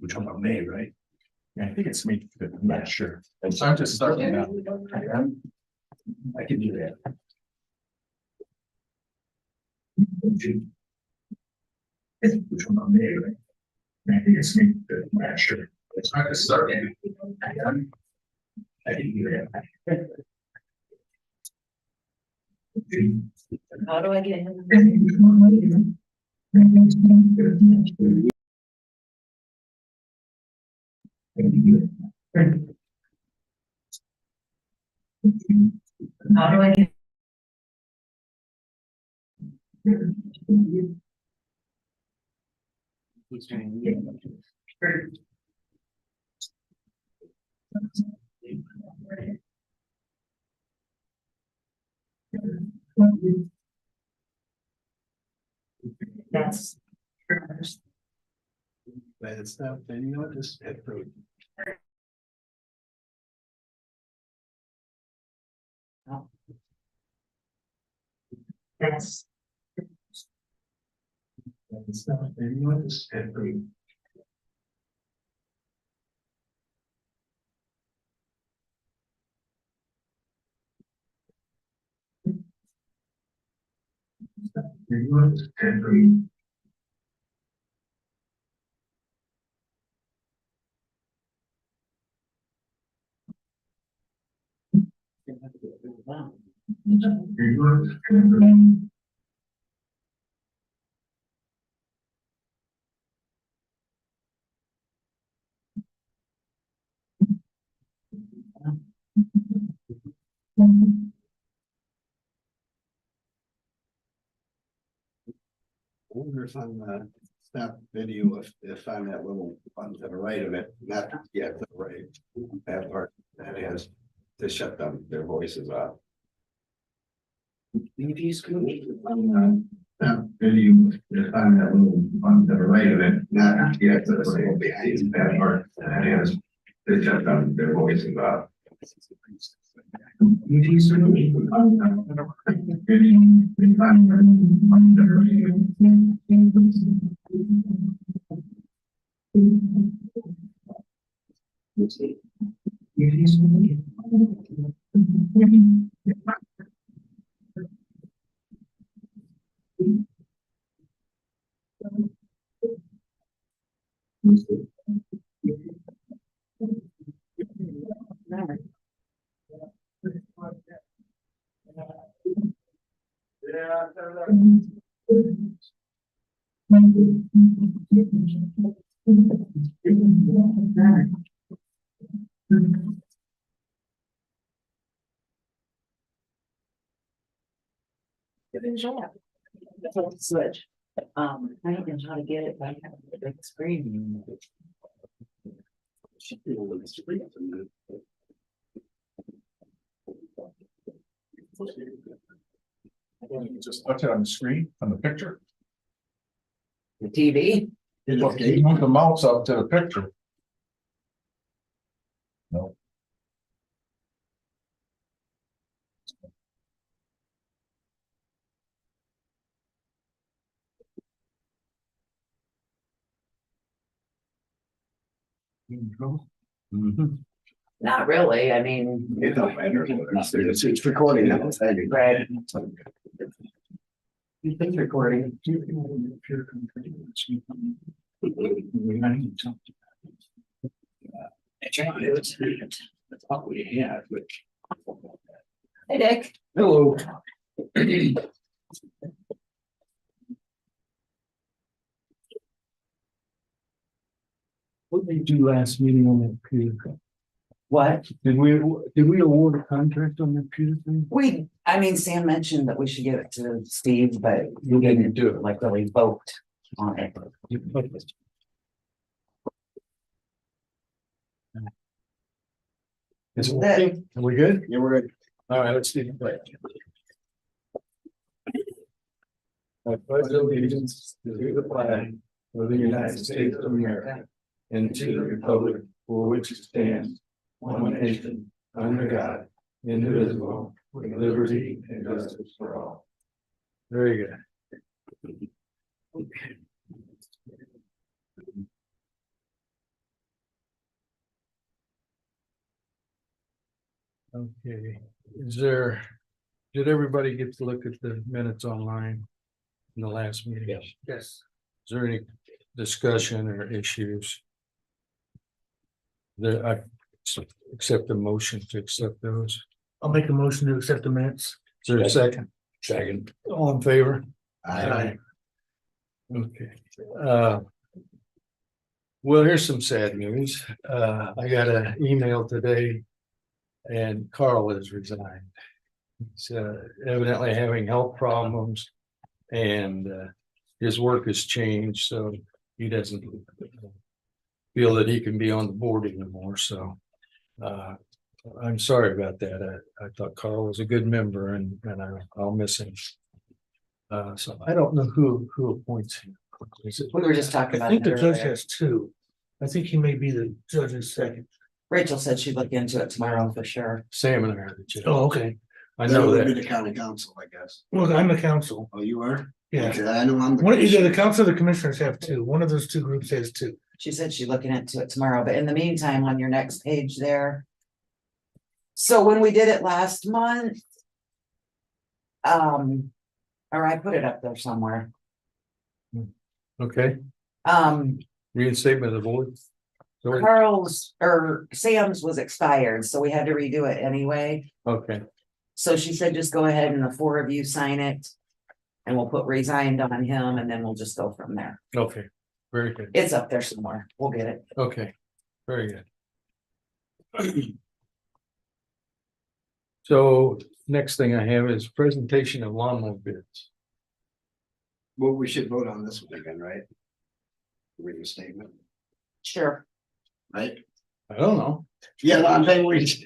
We're talking about May, right? Yeah, I think it's May 5th. I'm not sure. So I'm just starting out. I can do that. We're talking about May, right? I think it's May 5th. I'm not sure. It's not just starting. I can do that. How do I get in? How do I get? That's. Bad stuff, then you know, just head through. That's. Bad stuff, then you know, just head through. Then you know, just head through. I wonder if on the snap video, if on that little on to the right of it, not yet to the right, that part that has to shut them their voices off. Snap video, if on that little on to the right of it, not yet to the right behind that part that has to shut them their voices off. Switch. I don't know how to get it back on the big screen. Just touch it on the screen, on the picture. The TV? You move the mouse up to the picture. No. Not really, I mean. It don't matter. It's recording now. Right. You think recording? That's all we had, but. Hey, Dick. Hello. What did they do last meeting on that computer? What? Did we award a contract on that computer thing? I mean, Sam mentioned that we should give it to Steve, but we didn't do it like really vote on it. Is it working? Are we good? Yeah, we're good. All right, let's do the play. I pledge allegiance to the flag of the United States of America and to the republic for which it stands, one nation, under God, indivisible, with liberty and justice for all. Very good. Okay. Okay, did everybody get to look at the minutes online in the last meeting? Yes. Yes. Is there any discussion or issues? I accept the motion to accept those. I'll make a motion to accept the minutes. Is there a second? Second. All in favor? Aye. Okay. Well, here's some sad news. I got an email today and Carl has resigned. He's evidently having health problems and his work has changed, so he doesn't feel that he can be on the board anymore, so I'm sorry about that. I thought Carl was a good member and I'll miss him. So I don't know who appoints him. Is it? We were just talking I about think that the judge earlier. has two. I think he may be the judge's second. Rachel said she'd look into it tomorrow for sure. Sam and I are the judge. Oh, okay. I That know would be that. the county council, I guess. Well, I'm the council. Oh, you are? Yeah. Okay, I know I'm the. One, either the commissioner. council or the commissioners have two. One of those two groups has two. She said she's looking into it tomorrow, but in the meantime, on your next page there. So when we did it last month. Or I put it up there somewhere. Okay, reinstatement of the board. So, Carl's or Sam's was expired, so we had to redo it anyway. okay, So she said, just go ahead and the four of you sign it. And we'll put resigned on him and then we'll just go from there. okay, very good. It's up there somewhere. We'll get it. Okay, very good. So next thing I have is presentation of lawnmower bids. Well, we should vote on this one again, right? Read the statement, Sure. right? I don't know. Yeah, I'm saying we,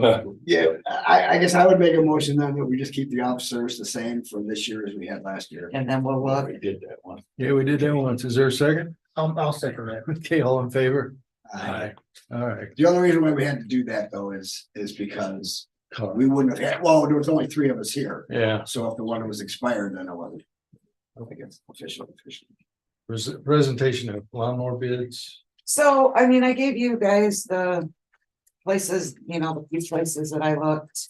Uh, yeah, I guess I would make a motion then that we just keep the officers the same for this year as we had last year. And then we'll look. We did that one. Yeah, we did that once. Is there a second? I'll second that. Okay, all in favor? Uh, All right. The only reason why we had to do that though is because Carl. we wouldn't have had, well, there was only three of us here. Yeah, So if the one was expired, then it wasn't. I think it's official. presentation of lawnmower bids. So, I mean, I gave you guys the places, you know, the few places that I looked.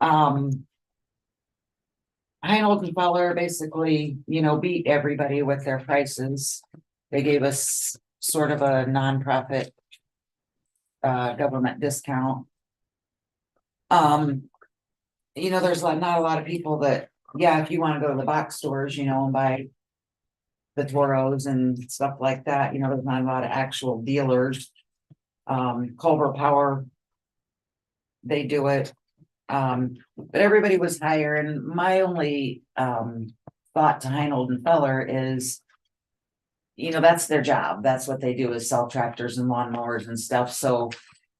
Heinold and Feller basically, you know, beat everybody with their prices. They gave us sort of a nonprofit government discount. You know, there's not a lot of people that, yeah, if you want to go to the box stores, you know, and buy the Toros and stuff like that, you know, there's not a lot of actual dealers. Culver Power, they do it. But everybody was higher, and my only thought to Heinold and Feller is, you know, that's their job. That's what they do, is sell tractors and lawnmowers and stuff. So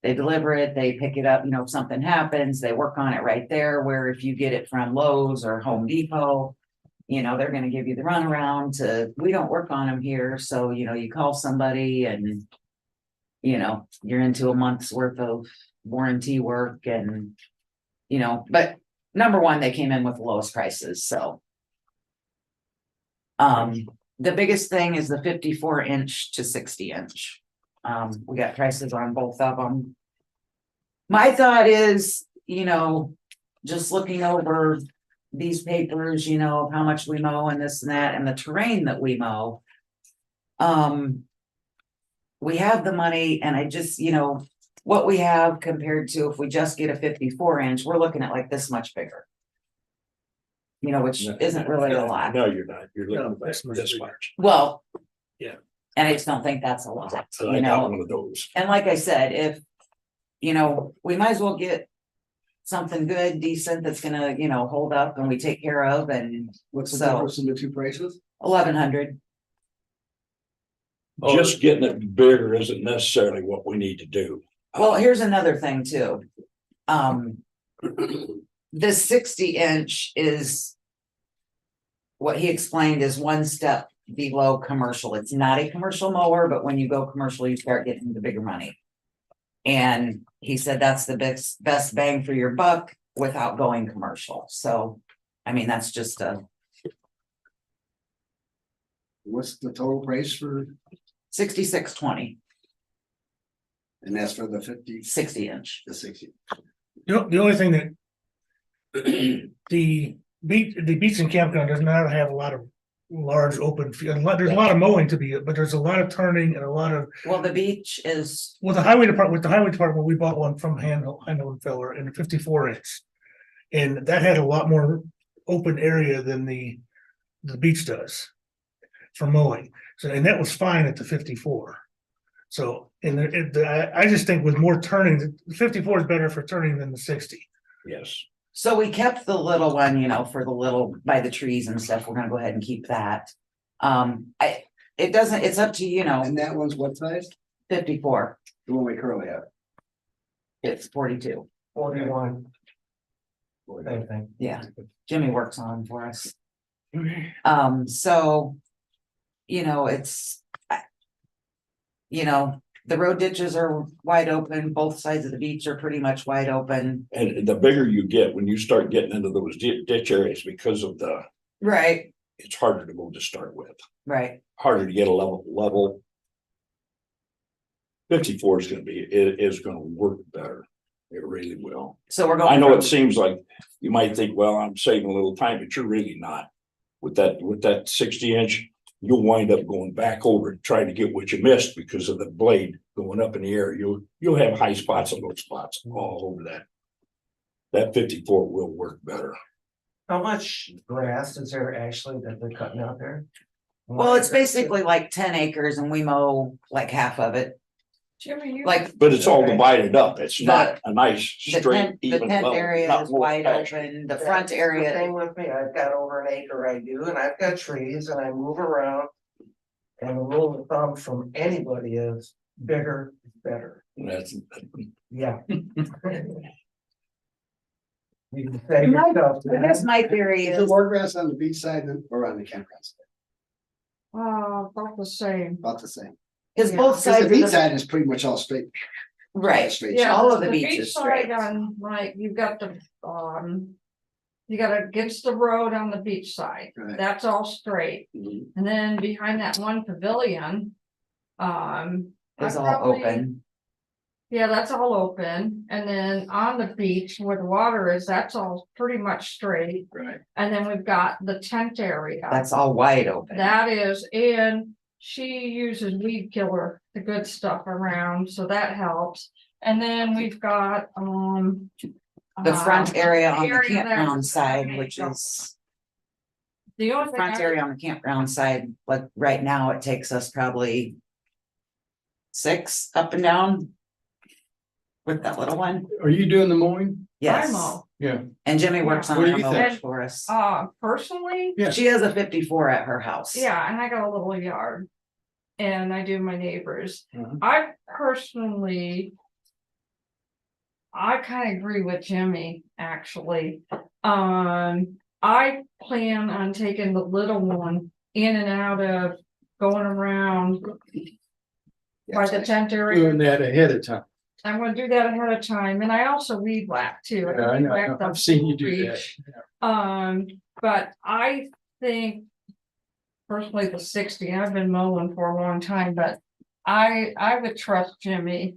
they deliver it, they pick it up, you know, if something happens, they work on it right there. Where if you get it from Lowe's or Home Depot, you know, they're gonna give you the runaround to, we don't work on them here. So, you know, you call somebody and, you know, you're into a month's worth of warranty work and, you know, but number one, they came in with the lowest prices, so. The biggest thing is the 54-inch to 60-inch. We got prices on both of them. My thought is, you know, just looking over these papers, you know, how much we mow and this and that, and the terrain that we mow. We have the money, and I just, you know, what we have compared to if we just get a 54-inch, we're looking at like this much bigger. You know, which isn't really a lot. No, you're not. You're No, looking back this much this bigger. much. Yeah. Well. And I just don't think that's a lot, So you I got know, one of those. and like I said, if, you know, we might as well get. Something good, decent, that's gonna, you know, hold up and we take care of, and What's the So- difference in the two prices? 1,100. Just getting it bigger isn't necessarily what we need to do. Well, here's another thing too. This 60-inch is. What he explained is one step below commercial. It's not a commercial mower, but when you go commercial, you start getting the bigger money. And he said that's the best bang for your buck without going commercial. So, I mean, that's just What's the total price for, 66.20, and that's for the 50, 60-inch. the 60? The only thing that. The beach and campground does not have a lot of large open field. There's a lot of mowing to be, but there's a lot of turning and a lot of, Well, the beach is, with the highway department, we bought one from Handle Feller in a 54 inch. And that had a lot more open area than the beach does for mowing. So, and that was fine at the 54. So, I just think with more turning, the 54 is better for turning than the 60. Yes, so we kept the little one, you know, for the little by the trees and stuff. We're gonna go ahead and keep that. It doesn't, it's up to, you know, And that one's what size? 54, The one we currently have. it's 42. 41. Same thing. Yeah, Jimmy works on them for us. So, you know, you know, the road ditches are wide open, both sides of the beach are pretty much wide open. and the bigger you get, when you start getting into those ditch areas, because of Right, it's harder to go to start with, right. harder to get a level. 54 is gonna work better. It really will. So we're going. I know from- it seems like you might think, well, I'm saving a little time, but you're really not. With that 60 inch, you'll wind up going back over and trying to get what you missed because of the blade going up in the air. You'll have high spots and low spots all over that. That 54 will work better. How much grass is there actually that they're cutting out there? Well, it's basically like 10 acres and we mow like half of it, Jimmy, you. like But it's all divided up. It's not a nice the straight, tent, the even tent level. area not is more wide pasture. open, the That's front the area. Thing with me, I've got over an acre I do, and I've got trees and I move around. And the rule of thumb from anybody is bigger is better. That's, Yeah. You can say yourself. I guess my theory Is there is, more grass on the beach side or on the campground side? About the same. About the same. because Yeah. both Because sides the of beach the, side is pretty much all straight. right, Straight. Yeah, all of the beach beach is side straight. on, like, you've got the, you got against the road on the beach side, Right. that's all straight. Mhm. And then behind that one pavilion, It's I all probably- open. Yeah, that's all open, and then on the beach where the water is, that's all pretty much straight. Right. And then we've got the tent area. That's all wide open. That is, and she uses weed killer, the good stuff around, so that helps. And then we've got, The front area on the area there. campground side, which is, The the only thing front area on the campground side, like right now, it takes us probably 6 up and down. With that little one, Are you doing the mowing? yes, mow. Yeah. and Jimmy works on What do our you mowers think? for us. Personally, Yeah. She has a 54 at her house. yeah, and I got a little yard. And I do my neighbors. Mhm. I personally. I kind of agree with Jimmy, actually. I plan on taking the little one in and out of going around by the tent area. Doing that ahead of time. I'm gonna do that ahead of time, and I also weed whack too. Yeah, I weed know, whack the I've seen you do whole that. beach. But I think. Personally, the 60, I've been mowing for a long time, but I would trust Jimmy.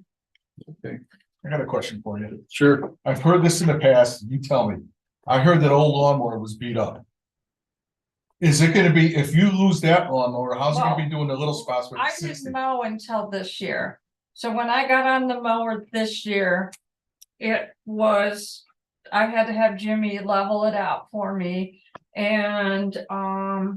I got a question for you. Sure. I've heard this in the past, you tell me. I heard that old lawnmower was beat up. Is it gonna be, if you lose that lawnmower, how's it gonna be doing the little spots with I the 60? didn't mow until this year. So when I got on the mower this year, it was, I had to have Jimmy level it out for me. And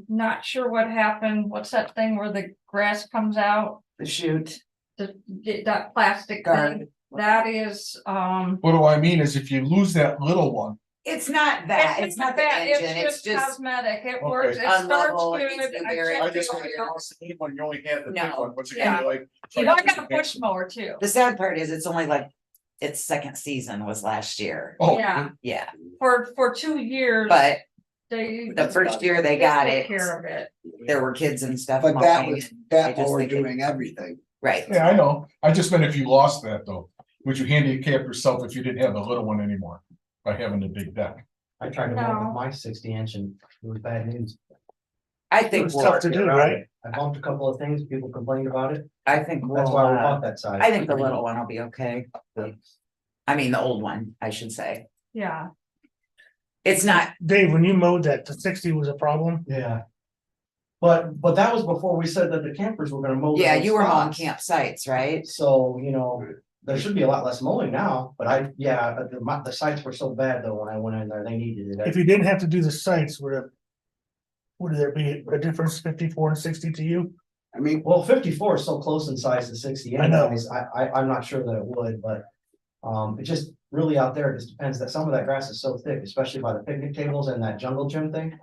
not sure what happened. What's that thing where the grass comes out? The chute. That plastic Guard. thing. That is What do I mean is if you lose that little one, It's not that, it's not the engine, it's just, cosmetic. It Okay. works, it starts Unlevel, it good. needs to be very- checked I just the want to oil. know when you only had the big No. one, what's it Yeah. gonna be like? You know, I got a push mower too. the sad part is it's only like, its second season was last year. Oh, Yeah, Yeah, for 2 years. but They. the first year they got took it, Care of it. there were kids and stuff. But that mowing was, it. I that just we're think it- doing everything. Right, yeah, I know. I just meant if you lost that though, would you handicap yourself if you didn't have the little one anymore? By having the big deck? I tried to No. mow with my 60 inch and it was bad news. I think It's we'll, tough to do, right? I bumped a couple of things, people complained about it. I think That's we'll, why we bought that size. I think the little one will be okay. I mean, the old one, I should say. Yeah, It's not, Dave, when you mowed that, the 60 was a problem. Yeah. But that was before we said that the campers were gonna mow. yeah, those you were mowing spots. campsites, right? So, there should be a lot less mowing now, but the sites were so bad though, when I went in there, they needed If it. you didn't have to do the sites, would there be a difference 54 and 60 to you? I mean, Well, 54 is so close in size to 60 I know. anyways, I'm not sure that it would, but. It just really out there, it just depends that some of that grass is so thick, especially by the picnic tables and that jungle gym thing.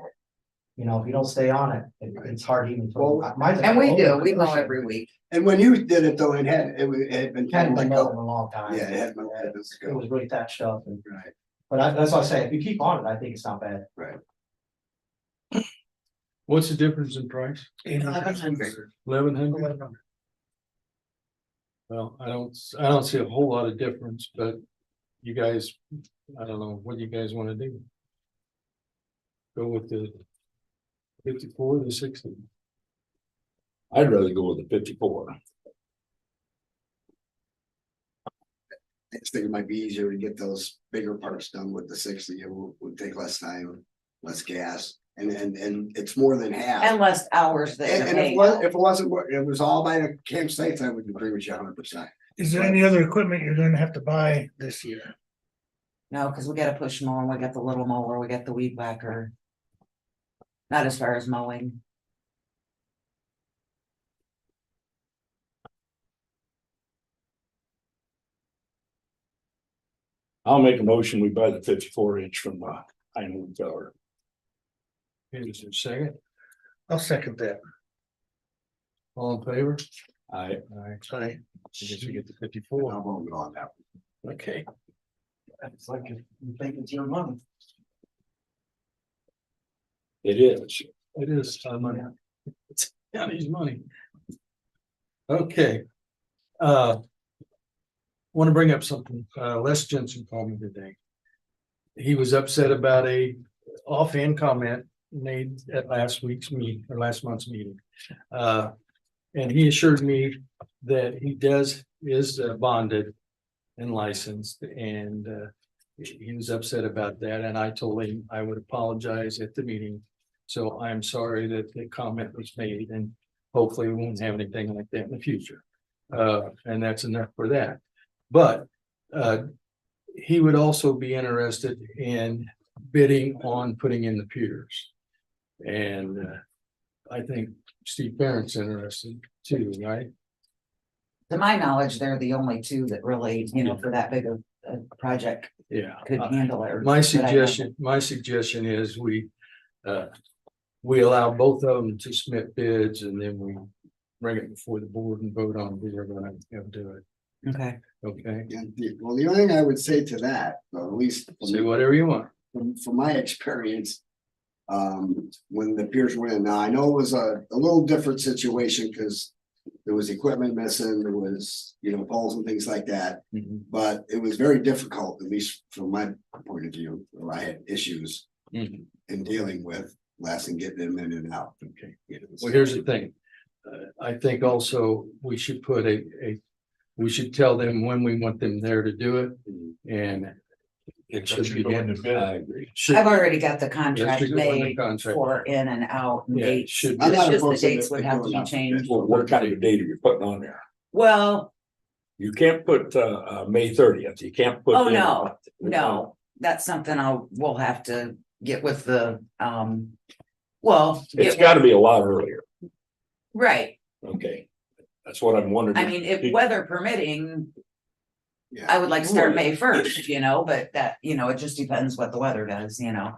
If you don't stay on it, it's hard even for. mine's And we do, over we mow cushion. every week. and when you did it though, it had been kind Hadn't of been like, mowed in a long time. yeah, it had been, It go. was really thatched up and, Right, but that's what I say, if you keep on it, I think it's not bad. right. What's the difference in price? 1100. 1,100? Well, I don't see a whole lot of difference, but you guys, I don't know, what you guys wanna do? Go with the 54, the 60? I'd rather go with the 54. I just think it might be easier to get those bigger parts done with the 60. It would take less time, less gas, and it's more than half. And less hours that you're And if paying. it wasn't, it was all by the campsites, I would agree with you 100%. Is there any other equipment you're gonna have to buy this year? No, cause we got a push mower, we got the little mower, we got the weed whacker. Not as far as mowing. I'll make a motion, we buy the 54-inch from Heinlein Feller. Is there a second? I'll second that. All in favor? I, Aye. I guess we get the I'll 54. vote on that. Okay. It's like, if you think it's your money. it is. It is our money. It's county's money. Okay. Want to bring up something, Les Jensen called me today. He was upset about a offhand comment made at last month's meeting. And he assured me that he is bonded and licensed, and he was upset about that, and I told him I would apologize at the meeting. So I'm sorry that the comment was made, and hopefully we won't have anything like that in the future. And that's enough for that. But he would also be interested in bidding on putting in the piers. And I think Steve Barrett's interested too, right? To my knowledge, they're the only two that really, for that big of a project Yeah. could handle it. My that I know. suggestion is we allow both of them to submit bids, and then we bring it before the board and vote on who we're gonna do it. Okay, Okay, And well, the only thing I would say to that, or at least say whatever you want. from my experience. When the piers went in, now I know it was a little different situation because there was equipment missing, there was, poles and things like that. But it was very difficult, at least from my point of view, where I had issues Mhm. in dealing with Les and getting them in and out. Okay. So- Well, here's the thing. I think also we should put we should tell them when we want them there to do it, and it should be. I agree. Should- I've already got the That contract should go in the made contract. for in and out and Yeah, dates. should It's be. I'm not just the opposed to dates it would have to going be up. changed. Well, what kind of a date are you putting on there? Well, You can't put May 30th. You can't put. oh, no, that's something we'll have to get with the, It's got to be a lot earlier. right. Okay. That's what I'm wondering. I mean, if weather permitting, Yeah. I would like to start May 1st, but that, it just depends what the weather does. Yeah,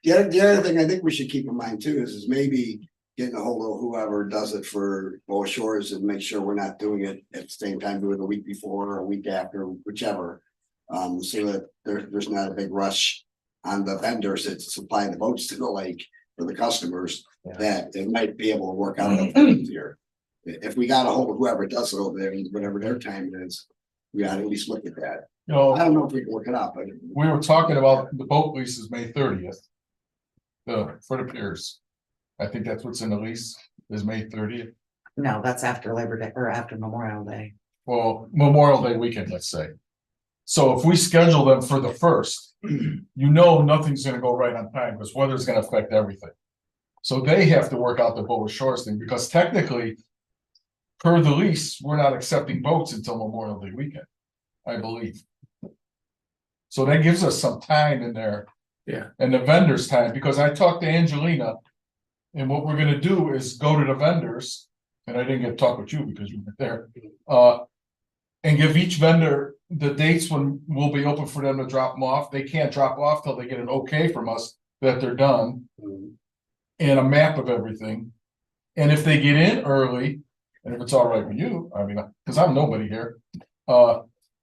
the other thing I think we should keep in mind too is maybe getting a hold of whoever does it for both shores and make sure we're not doing it at the same time, do it a week before or a week after, whichever. So that there's not a big rush on the vendors that supply the boats to the lake for the customers, that it might be able to work out a little easier. If we got a hold of whoever does it over there, whatever their time is, we gotta at least look at that. I don't know if we can work it out, but. We were talking about the boat lease is May 30th. For the piers. I think that's what's in the lease, is May 30th. No, that's after Labor Day or after Memorial Day. Well, Memorial Day weekend, let's say. So if we schedule them for the first, you know, nothing's gonna go right on time, because weather's gonna affect everything. So they have to work out the Boa Shores thing, because technically, per the lease, we're not accepting boats until Memorial Day weekend, I believe. So that gives us some time in there. Yeah. And the vendors time, because I talked to Angelina. And what we're gonna do is go to the vendors, and I didn't get to talk with you because you weren't there. And give each vendor the dates when we'll be open for them to drop them off. They can't drop off till they get an okay from us that they're done. And a map of everything. And if they get in early, and if it's all right with you, I mean, because I'm nobody here.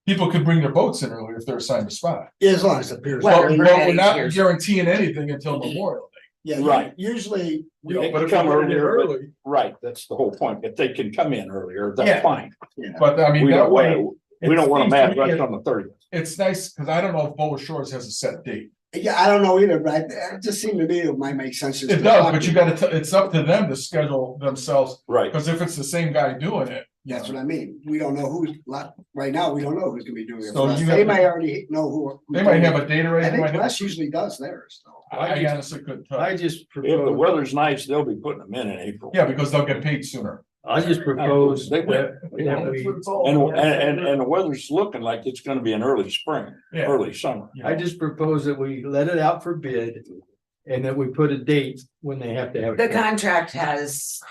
People could bring their boats in early if they're assigned a spot. Yeah, as long as it appears. Well, But Brad, we're not here's- guaranteeing anything until Memorial Day. Yeah, Right. usually. You know, They but can if we come get it in earlier, early, Right, that's the whole point. If they can come in earlier, Yeah. that's fine. Yeah. but I mean, We that don't way. want, we don't want a it mad seems to me rush on the 30th. It's nice, because I don't know if Boa Shores has a set date. Yeah, I don't know either, but it just seemed to me it might make sense. just It to does, talk but to you them. gotta, it's up to them to schedule themselves, Right. because if it's the same guy doing it. That's what I mean. We don't know who's, right now, we don't know who's gonna be doing it. So for us. you have They to- might already know who. They might have a date I already. they think might have- Les usually does theirs, though. I honestly couldn't tell. I just If the propose, weather's nice, they'll be putting them in April. Yeah, because they'll get paid sooner. I just propose They that, will. that we, And the weather's looking like it's gonna be an early spring, Yeah. early summer. I just propose that we let it out for bid. And that we put a date when they have to have. The it. contract has.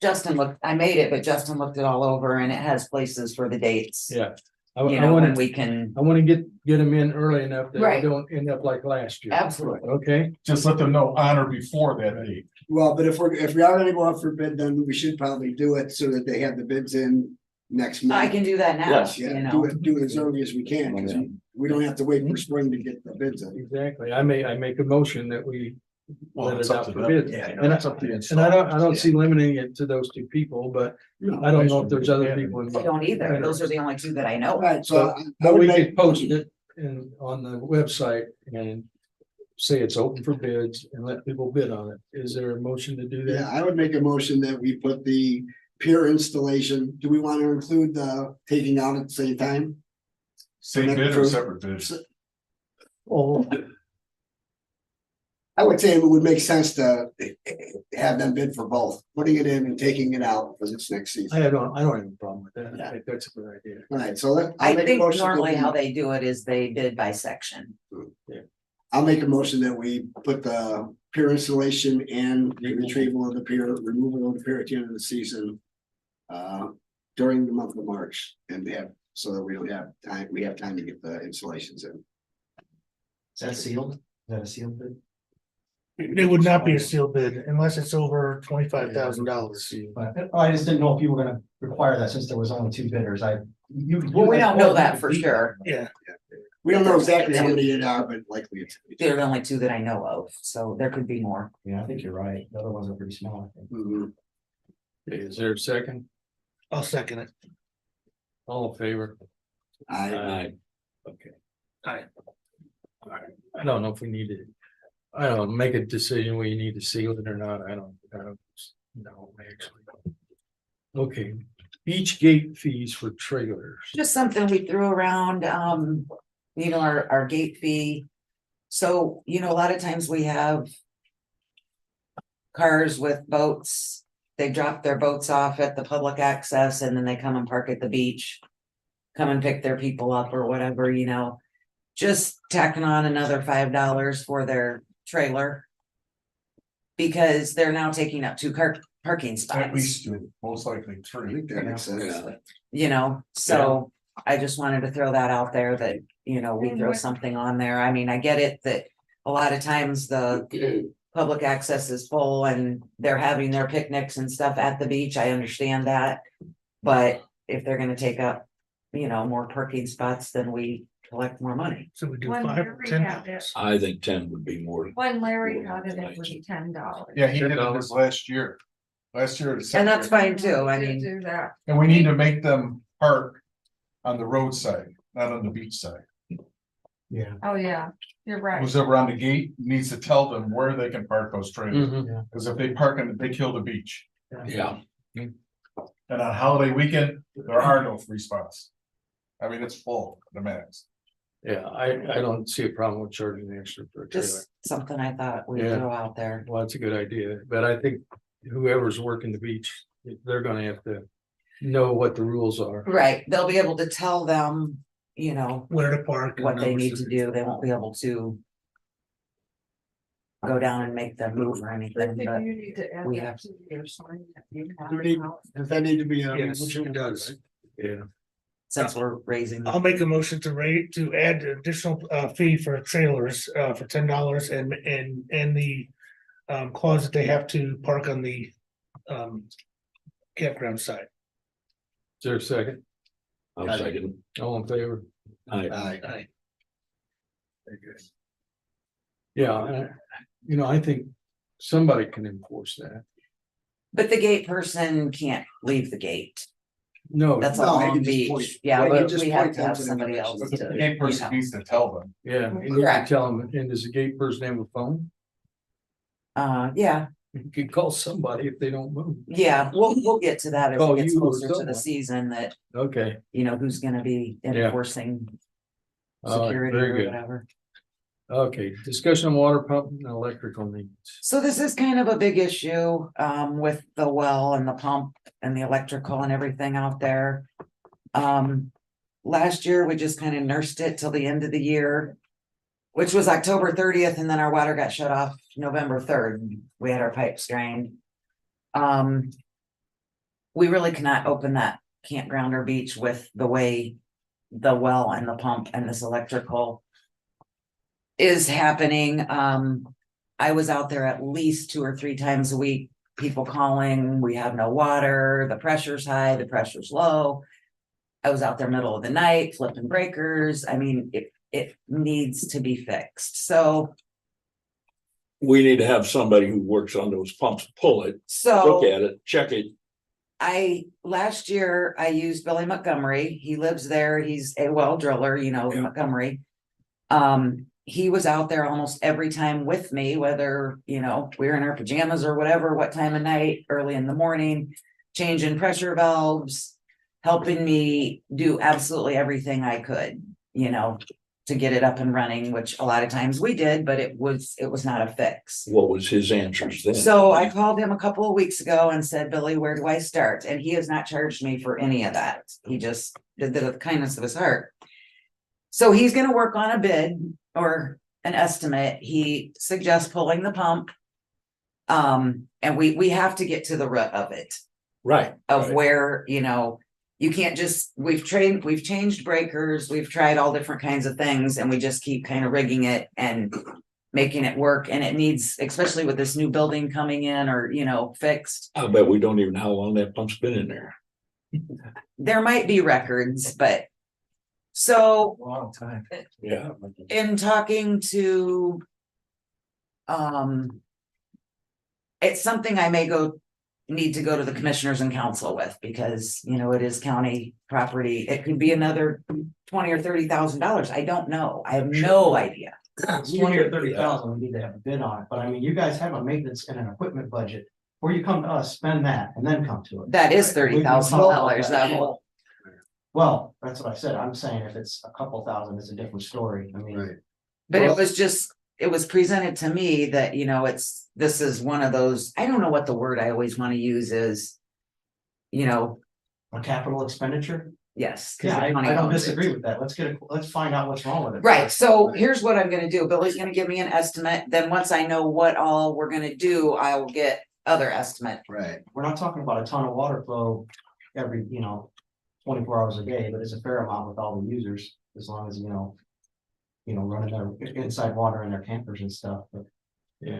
Justin looked, I made it, but Justin looked it all over and it has places for the dates. Yeah, I You I know, when wanna, we can, I wanna get them in early enough that we Right. don't end up like last year. absolutely. Okay, Just let them know on or before that date. Well, but if we are gonna go out for bid, then we should probably do it so that they have the bids in next month. I can do that now, Yes. you Yeah, know. do it as early as we can, because we don't have to wait for spring to get the bids in. exactly. I make a motion that we Well, let it's it up out to for them. bid. Yeah, And I, It's up to the and I don't see limiting it to those two people, but I don't know if there's other people I involved. don't either. Those are the only two that I know. All right, so. I But would we make- could post it on the website and say it's open for bids and let people bid on it. Is there a motion to do Yeah, that? I would make a motion that we put the pier installation, do we want to include the taking out at the same time? Same bid or separate bids? Oh, I would say it would make sense to have them bid for both, putting it in and taking it out for this next season. I don't have a problem with that. Yeah. I think that's a good idea. All right, so I'll I make a think motion that normally we- how they do it is they bid by section. I'll make a motion that we put the pier installation and the retrieval of the pier, removal of the pier at the end of the season. During the month of March and so that we don't have time, we have time to get the installations in. Is that sealed? Is that a sealed bid? It would not be a sealed bid unless it's over $25,000. But I just didn't know if you were gonna require that since there was only two bidders. Well, we don't know that for sure. Yeah, We don't know exactly how many it are, but likely it's. They're the only two that I know of, so there could be more. Yeah, I think you're right. The other ones are pretty small, I think. Mhm. Is there a second? I'll second it. All in favor? I, Okay. Aye. I don't know if we need to, I don't know, make a decision where you need to seal it or not. I don't know, actually. Okay, beach gate fees for trailers. Just something we threw around, you know, our gate fee. So, you know, a lot of times we have cars with boats. They drop their boats off at the public access and then they come and park at the beach. Come and pick their people up or whatever, you know. Just tacking on another $5 for their trailer. Because they're now taking up two parking At spots, least two, most likely I three. think that makes sense. you know, so I just wanted to throw that out there that, you know, we throw something on there. I mean, I get it that a lot of times the public access is full and they're having their picnics and stuff at the beach. I understand that. But if they're gonna take up, you know, more parking spots, then we collect more money. So we do When 5 or Larry 10 had it. I think 10 would be more. When Larry got it, it was $10. Yeah, he did it this last year. Last year. And that's fine too. I mean, Do that. And we need to make them park on the roadside, not on the beach side. Yeah. Oh, yeah, you're right. Who's ever on the gate needs to tell them where they can park those trailers, Mhm. because if they park in, they kill the beach. Yeah, And on holiday weekend, there are no free spots. I mean, it's full, the max. Yeah, I don't see a problem with charging extra for a trailer. Just something I thought we'd Yeah. throw out there. Well, that's a good idea, but I think whoever's working the beach, they're gonna have to know what the rules are. Right, they'll be able to tell them, you know, Where to park. and what they numbers need to do. They won't be able to go down and make them move or anything, but You need to add we that have- to your sign that you have Do we need- out. Does that need to be? Yes, it does. Yeah, since we're raising. I'll make a motion to add the additional fee for trailers for $10 and the clause that they have to park on the campground side. is there a second? I'll second. All in favor? Aye. Aye. Very good. Yeah, I think somebody can enforce that. But the gate person can't leave the gate. No, That's No, all you on can just point- beach. Yeah, yeah, you but just we have point to them have to the somebody direction. else But the to. gate you person know. needs to tell them. yeah, you need to Correct. tell them, and does the gate person have a phone? Yeah, You could call somebody if they don't move. yeah, we'll get to that as Call it gets you or closer to the someone. season that, Okay, you know, who's gonna be Yeah. enforcing all right, security very or good. whatever. Okay, discussion on water pump and electrical needs. So this is kind of a big issue, with the well and the pump and the electrical and everything out there. Last year, we just kind of nursed it till the end of the year, which was October 30th, and then our water got shut off November 3rd. We had our pipes drained. We really cannot open that campground or beach with the way the well and the pump and this electrical is happening. I was out there at least 2 or 3 times a week, people calling, we have no water, the pressure's high, the pressure's low. I was out there middle of the night flipping breakers. I mean, it needs to be fixed. So, We need to have somebody who works on those pumps, pull it, so. look at it, check it. Last year I used Billy Montgomery. He lives there. He's a well driller, you know, Yeah. Montgomery. He was out there almost every time with me, whether, you know, we were in our pajamas or whatever, what time of night, early in the morning, changing pressure valves, helping me do absolutely everything I could, you know, to get it up and running, which a lot of times we did, but it was not a fix. What was his answers then? So I called him a couple of weeks ago and said, Billy, where do I start? And he has not charged me for any of that. He just did that with the kindness of his heart. So he's gonna work on a bid or an estimate. He suggests pulling the pump. And we have to get to the root of it, Right. of right. where, you know, you can't just, we've changed breakers, we've tried all different kinds of things, and we just keep kind of rigging it and making it work, and it needs, especially with this new building coming in or, you know, fixed. I bet we don't even know how long that pump's been in there. There might be records, but so Long time. Yeah. in talking to it's something I may need to go to the commissioners and council with, because, you know, it is county property. It could be another $20,000 or $30,000. I don't know. I have no idea. 20 or 30,000, we need to have a bid on it, but I mean, you guys have a maintenance and an equipment budget. Where you come to us, spend that and then come to it. That is $30,000. That whole, Well, that's what I said. I'm saying if it's a couple thousand, it's a different story. I mean. Right. but Well- it was just, it was presented to me that, you know, this is one of those, I don't know what the word I always want to use is, you know, A capital expenditure? yes. 'cause Yeah, the I county don't owns it. disagree with that. Let's find out what's wrong with it. Right, so here's what I'm gonna do. Billy's gonna give me an estimate, then once I know what all we're gonna do, I will get other estimate. Right. We're not talking about a ton of water flow every, 24 hours a day, but it's a fair amount with all the users, as long as, running their inside water in their campers and stuff, but.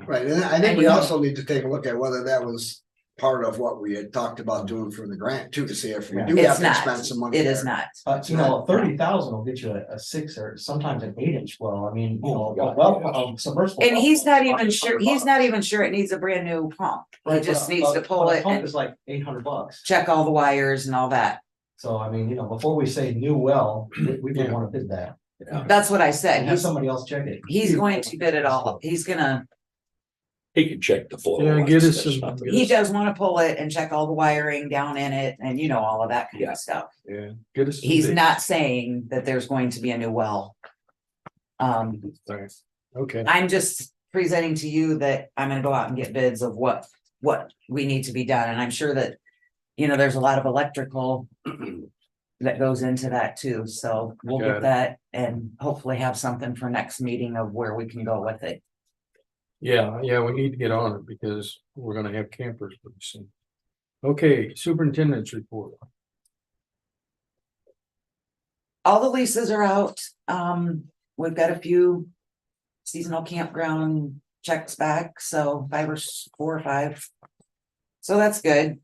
Right, and I think we also need to take a look at whether that was part of what we had talked about doing for the grant too, to see if we do have It's to not, spend some money. it is there. not. 30,000 will get you a 6 or sometimes an 8-inch well. I mean, Oh, God, well, submersible. And he's well, not even sure, he's not even sure it needs a brand new pump. He Right, just but a- needs to but pull a it Pump and is like $800. check all the wires and all that. So I mean, before we say new well, we would want to bid that. That's what I said. And have somebody else check it. He's going to bid it all. He's gonna. He can check the flow. Yeah, get us That's some- nothing. He does wanna pull it and check all the wiring down in it and you know, all of that kind Yeah. of stuff. Yeah, get us. some He's dates. not saying that there's going to be a new well. Sorry. Okay, I'm just presenting to you that I'm gonna go out and get bids of what we need to be done, and I'm sure that. You know, there's a lot of electrical. That goes into that too, so we'll Got get it. that and hopefully have something for next meeting of where we can go with it. yeah, we need to get on it because we're gonna have campers pretty soon. Okay, superintendent's report. All the leases are out, we've got a few. Seasonal campground checks back, so 4 or 5. So that's good.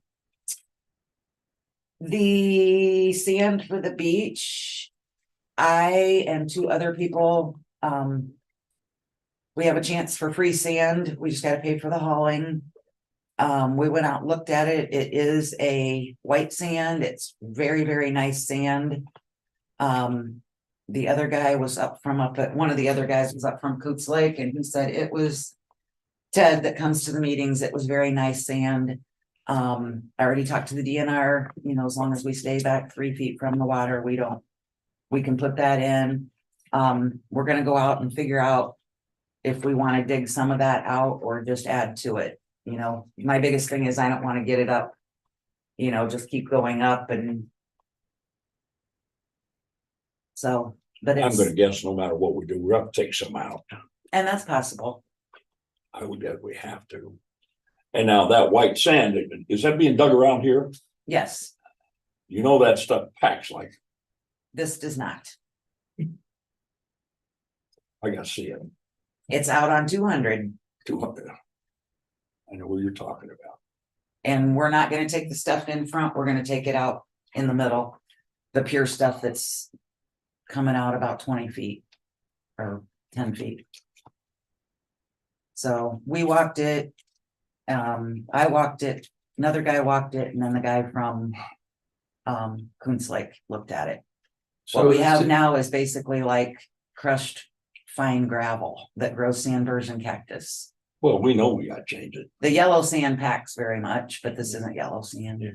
The sand for the beach. I and 2 other people, we have a chance for free sand, we just gotta pay for the hauling. We went out, and looked at it, it is a white sand, it's very, very nice sand. The other guy was one of the other guys was up from Coots Lake, and he said it was Ted that comes to the meetings, it was very nice sand. I already talked to the DNR, you know, as long as we stay back 3 feet from the water, we can put that in. We're gonna go out and figure out if we wanna dig some of that out or just add to it. You know, my biggest thing is I don't wanna get it up, you know, just keep going up and. So, but I'm it's, gonna guess no matter what we do, we're up to take some out. and that's possible, I would guess we have to. And now that white sand, is that being dug around here? yes, You know that stuff packs like, this does not. I gotta see it, It's out on 200. 200. I know what you're talking about. And we're not gonna take the stuff in front, we're gonna take it out in the middle. The pure stuff that's coming out about 20 feet or 10 feet. So we walked it. I walked it, another guy walked it, and then the guy from Coons Lake looked at it. What we have now is basically like crushed fine gravel that grows sanders and cactus. Well, we know we gotta change it. The yellow sand packs very much, but this isn't yellow sand. Yeah.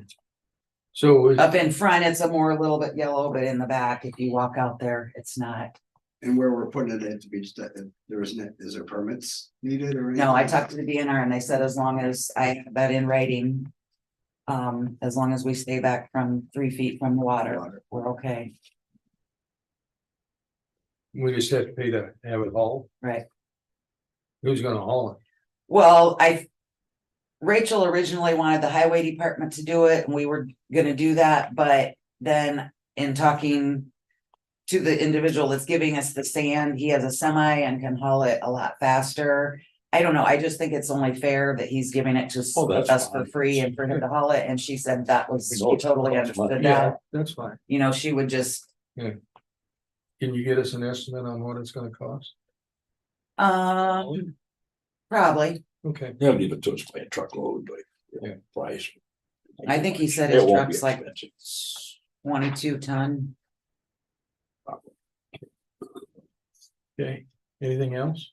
So Up in front, it's a little bit yellow, but in the back, if you walk out there, it's not. And where we're putting it at the beach, that there isn't, is there permits needed or? No, I anything? talked to the DNR and they said as long as I have that in writing. As long as we stay back from 3 feet from the water, we're okay, we just have to pay to have it hauled. right? Who's gonna haul it? Well, Rachel originally wanted the highway department to do it, and we were gonna do that, but then in talking. To the individual that's giving us the sand, he has a semi and can haul it a lot faster. I don't know, I just think it's only fair that he's giving it to Oh, that's us for fine. free and for him to haul it, and she said that was, We know she it's totally costs money. understood Yeah, that. that's fine. You know, she would just, Can you get us an estimate on what it's gonna cost? probably, Okay, They'll give it to us by a truckload, but Yeah. price. I think he said It his won't truck's be like expensive. 22-ton. okay, anything else?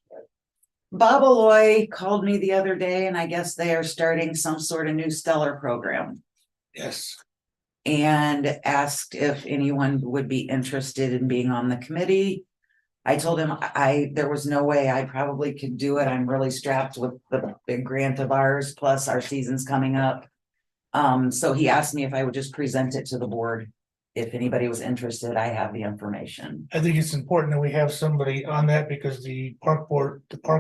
Bob Aloy called me the other day, and I guess they are starting some sort of new stellar program. Yes. And asked if anyone would be interested in being on the committee. I told him there was no way I probably could do it. I'm really strapped with the big grant of ours, plus our season's coming up. So he asked me if I would just present it to the board. If anybody was interested, I have the information. I think it's important that we have somebody on that because the park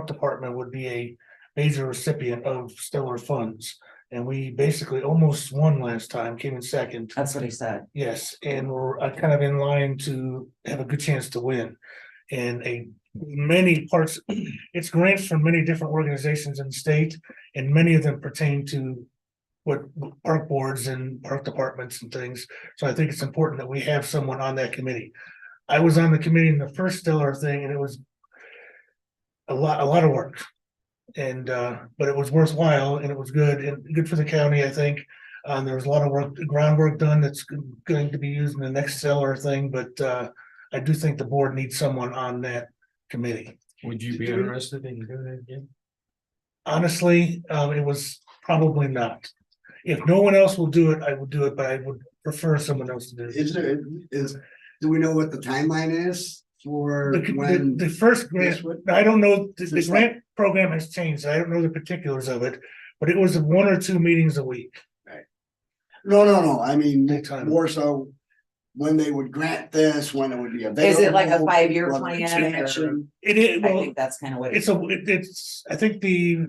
department would be a major recipient of stellar funds. And we basically almost won last time, came in second. That's what he said. Yes, and we're kind of in line to have a good chance to win. And many parts, it's grants from many different organizations in the state, and many of them pertain to what park boards and park departments and things. So I think it's important that we have someone on that committee. I was on the committee in the first stellar thing, and it was a lot of work. And but it was worthwhile and it was good and good for the county, I think. There was a lot of groundwork done that's going to be used in the next stellar thing, but I do think the board needs someone on that committee. Would you be interested in doing it again? Honestly, it was probably not. If no one else will do it, I will do it, but I would prefer someone else to do it. Do we know what the timeline is for The, when? the first grant, this would- I don't know, the Just grant program has changed. I don't know the particulars of it, but it was 1 or 2 meetings a week. No, I mean, Big time. more so when they would grant this, when it would be available. Is it like a 5-year whether plan? expansion. It is, I well, think that's kind of what it's, I think the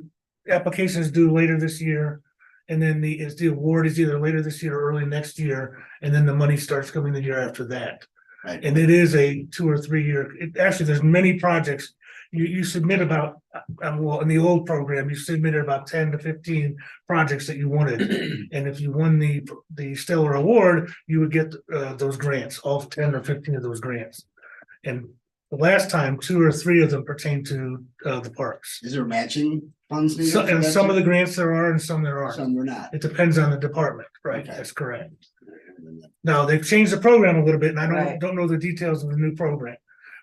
application is due later this year. And then the award is either later this year or early next year, and then the money starts coming the year after that. Right. And it is a 2 or 3 year, actually, there's many projects. You submit about, well, in the old program, you submitted about 10 to 15 projects that you wanted. And if you won the Stellar Award, you would get those grants, all 10 or 15 of those grants. And the last time, 2 or 3 of them pertain to the parks. Is there matching funds needed? So, for and that some of too? the grants there are and some there aren't. Some were not. It depends on the department, right? Okay. That's correct. Now, they've changed the program a little bit, and I Right. don't know the details of the new program.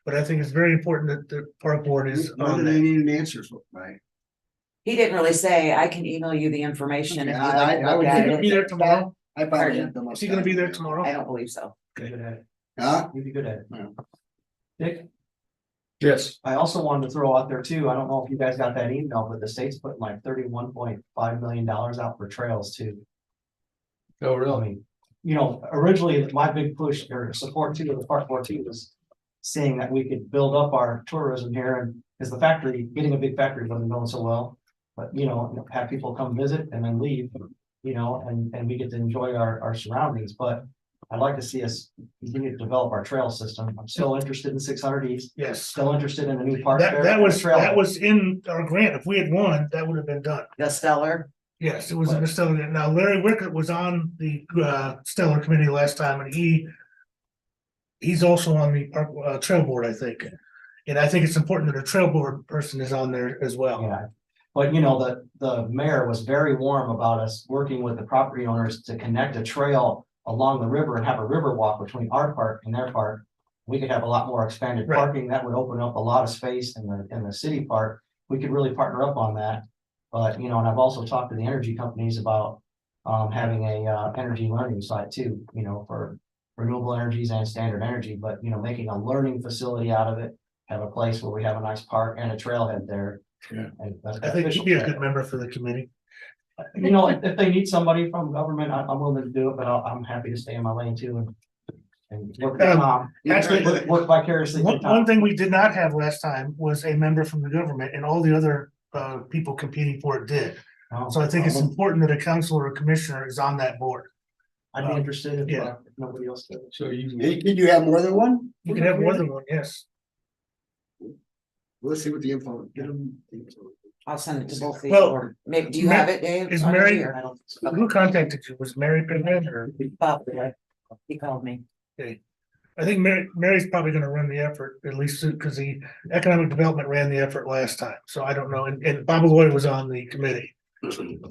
But I think it's very important that the park board is When on do they that. need an answer for, right? he didn't really say. I can email you the information if you'd Yeah, like to I look would at Is he gonna it. be there tomorrow? I probably Pardon? have the most. Is he gonna be there I tomorrow? don't believe so. You'd be good at it. Huh? You'd be good at it. Yeah. Dick, Yes. I also wanted to throw out there too, I don't know if you guys got that email, but the state's putting like $31.5 million out for trails too. Oh, I really? mean, you know, originally, my big push or support too of the park board too was seeing that we could build up our tourism here, and because the factory, getting a big factory wasn't going so well. But, you know, have people come visit and then leave, you know, and we get to enjoy our surroundings, but I'd like to see us continue to develop our trail system. I'm still interested in 600 East, Yes. still interested in the new park. there That and the was trailhead. in our grant. If we had won, that would have been done. The Stellar, Yes, it was in the Stellar. Now Larry Wickett was on the Stellar committee last time, and he's also on the park trail board, I think. And I think it's important that a trail board person is on there as well. Yeah, but you know, the mayor was very warm about us working with the property owners to connect a trail along the river and have a river walk between our park and their park. We could have a lot more expanded Right. parking. That would open up a lot of space in the city park. We could really partner up on that. But, you know, and I've also talked to the energy companies about having a energy learning site too, you know, for renewable energies and standard energy, but you know, making a learning facility out of it. Have a place where we have a nice park and a trailhead there. Yeah. And that's I think official he'd be a trail. good member for the committee. You know, if they need somebody from government, I'm willing to do it, but I'm happy to stay in my lane too and work with Tom. Actually, Work vicariously. through One Tom. thing we did not have last time was a member from the government, and all the other people competing for it did. Oh, So I think it's important that a council or a commissioner is on that board. I'd be interested yeah. if nobody else did. So you. Hey, Did you have more than one? You can have more than one, yes. Let's see what the info, get them. I'll send it to both of you, Well, or maybe, do you have it, Dave? is already, Mary- or I don't- Who contacted you? Was Mary Pittman or? Bob, he called me. I think Mary's probably gonna run the effort, at least because the economic development ran the effort last time, so I don't know, and Bob Lloyd was on the committee.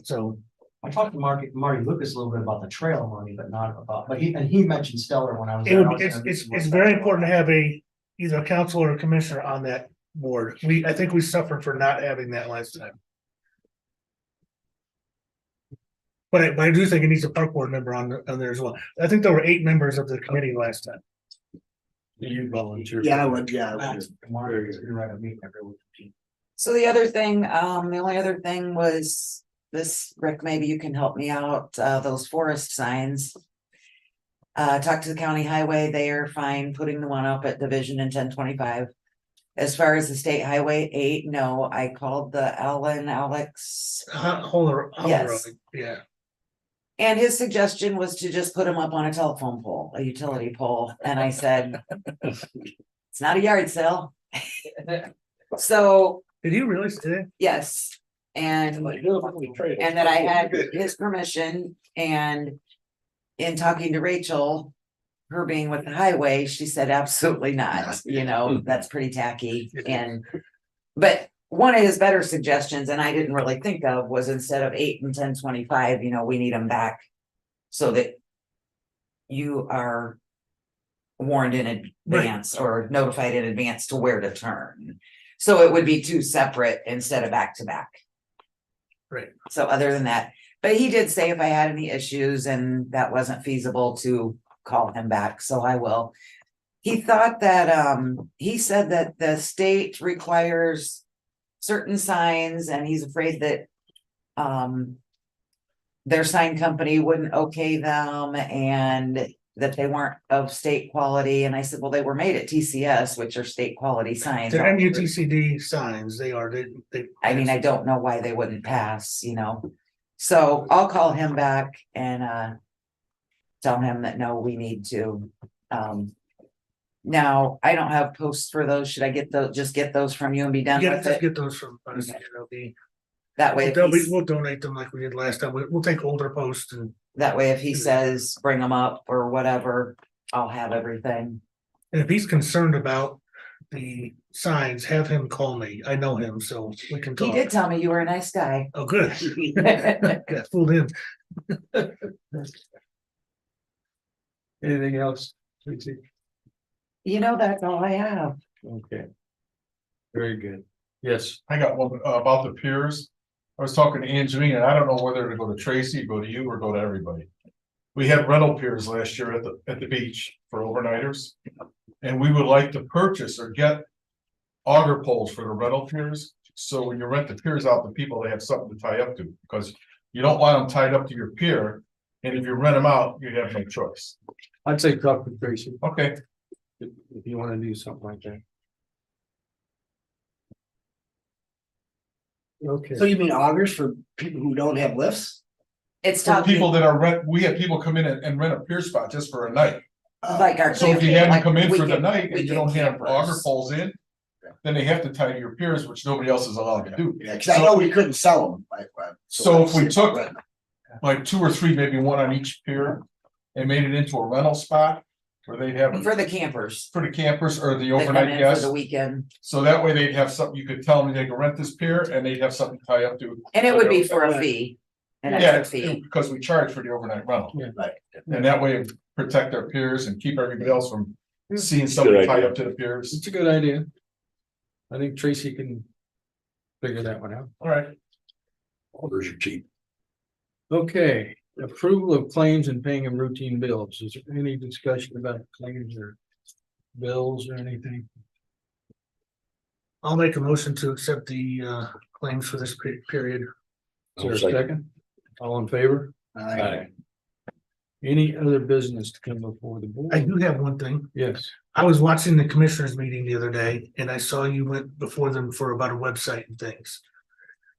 So, I talked to Marty Lucas a little bit about the trail money, but not about, but he mentioned Stellar when I was. it there. would, it's very important to have either a council or a commissioner on that board. I think we suffered for not having that last time. But I do think it needs a park board member on there as well. I think there were 8 members of the committee last time. You volunteer. Yeah, I would, yeah. I would. You're right, I'm meeting every week. So the other thing, the only other thing was this, Rick, maybe you can help me out, those forest signs. Talked to the county highway, they are fine putting the one up at Division in 1025. As far as the state highway 8, no, I called the Alex. Yes. Yeah. And his suggestion was to just put them up on a telephone pole, a utility pole, and I said, it's not a yard sale. So, Did he really say that? yes, and that I had his permission, and in talking to Rachel, her being with the highway, she said absolutely not, you know, that's pretty tacky, but one of his better suggestions, and I didn't really think of, was instead of 8 and 1025, you know, we need them back so that you are warned in advance or notified in advance to where to turn. So it would be 2 separate instead of back to back. Right. So other than that, but he did say if I had any issues and that wasn't feasible to call him back, so I will. He thought that, he said that the state requires certain signs and he's afraid that, their sign company wouldn't okay them and that they weren't of state quality. And I said, well, they were made at TCS, which are state quality signs. The MUTCD signs, they are, they. I mean, I don't know why they wouldn't pass, you know, so I'll call him back and, tell him that, no, we need to, now, I don't have posts for those, should I get those, just get those from you and be done Yeah, with just it? get those from us, Okay. they'll be, That way, if he's- we'll donate them like we did last time, we'll take older posts and. that way, if he says, bring them up or whatever, I'll have everything. And if he's concerned about the signs, have him call me. I know him, so we can He talk. did tell me you were a nice guy. Oh, good. Got fooled in. Anything else? Tracy? You know, that's all I have. Okay. Very good. Yes. I got one about the piers. I was talking to Angelina, and I don't know whether to go to Tracy, go to you, or go to everybody. We had rental piers last year at the beach for overnighters. And we would like to purchase or get auger poles for the rental piers. So when you rent the piers out to people, they have something to tie up to, because you don't want them tied up to your pier. And if you rent them out, you have no choice. I'd say talk to Tracy Okay, if you want to do something like that. Okay. So you mean augers for people who don't have lifts? It's for talking people that are we had people come in and rent a pier spot just for a night. like our. So if you had them like come in for the weekend- night and you weekend don't have campers. auger poles in, then they have to tie to your piers, which nobody else is allowed to do. Yeah, cause I know we couldn't sell them. So if we took like 2 or 3, maybe one on each pier, and made it into a rental spot where they'd have For the campers. for the campers or the That come overnight in for guests. the weekend, So that way they'd have something, you could tell them they can rent this pier and they'd have something to tie up to. and it would be for a fee. An Yeah, extra fee. because we charge for the overnight rental. Right. And that way protect our piers and keep everybody else from seeing Good somebody tie idea. up to the piers. It's a good idea. I think Tracy can figure that one out. All right. Orders are cheap. Okay, approval of claims and paying of routine bills. Is there any discussion about claims or bills or anything? I'll make a motion to accept the claims for this period. Is there a I'll second. second? All in favor? Any other business to come before the board? I do have one thing. Yes. I was watching the commissioners meeting the other day and I saw you went before them for about a website and things.